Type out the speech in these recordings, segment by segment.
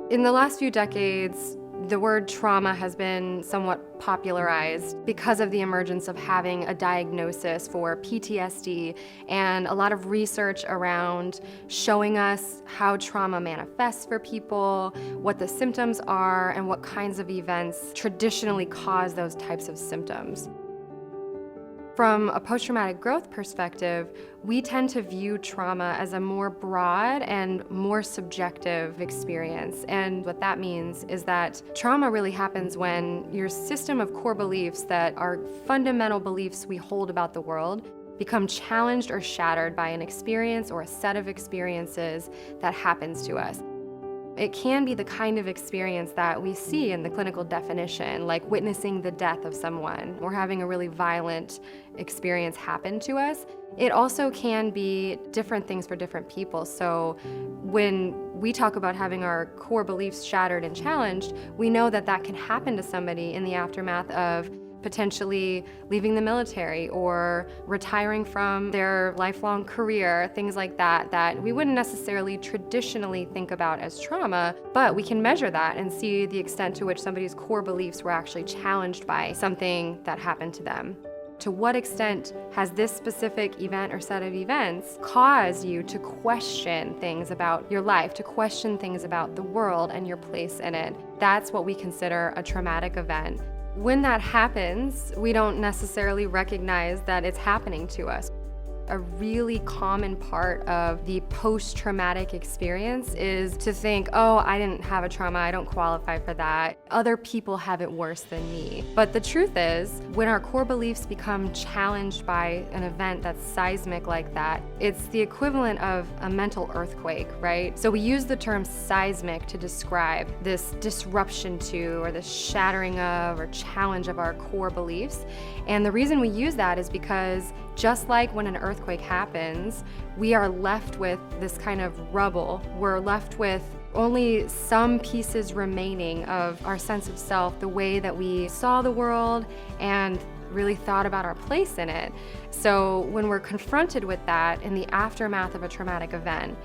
In the last few decades, the word trauma has been somewhat popularized because of the emergence of having a diagnosis for PTSD and a lot of research around showing us how trauma manifests for people, what the symptoms are, and what kinds of events traditionally cause those types of symptoms. From a post-traumatic growth perspective, we tend to view trauma as a more broad and more subjective experience. And what that means is that trauma really happens when your system of core beliefs that are fundamental beliefs we hold about the world become challenged or shattered by an experience or a set of experiences that happens to us. It can be the kind of experience that we see in the clinical definition, like witnessing the death of someone or having a really violent experience happen to us. It also can be different things for different people. So when we talk about having our core beliefs shattered and challenged, we know that that can happen to somebody in the aftermath of potentially leaving the military or retiring from their lifelong career, things like that, that we wouldn't necessarily traditionally think about as trauma, but we can measure that and see the extent to which somebody's core beliefs were actually challenged by something that happened to them. To what extent has this specific event or set of events caused you to question things about your life, to question things about the world and your place in it? That's what we consider a traumatic event. When that happens, we don't necessarily recognize that it's happening to us. A really common part of the post-traumatic experience is to think, oh, I didn't have a trauma, I don't qualify for that. Other people have it worse than me. But the truth is, when our core beliefs become challenged by an event that's seismic like that, it's the equivalent of a mental earthquake, right? So we use the term seismic to describe this disruption to, or this shattering of, or challenge of our core beliefs. And the reason we use that is because just like when an earthquake happens, we are left with this kind of rubble. We're left with only some pieces remaining of our sense of self, the way that we saw the world and really thought about our place in it. So when we're confronted with that in the aftermath of a traumatic event,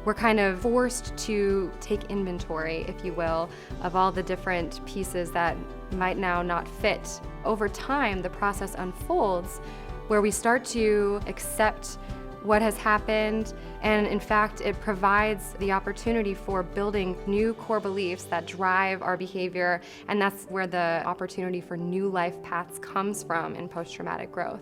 we're kind of forced to take inventory, if you will, of all the different pieces that might now not fit. Over time, the process unfolds where we start to accept what has happened, and in fact, it provides the opportunity for building new core beliefs that drive our behavior, and that's where the opportunity for new life paths comes from in post-traumatic growth.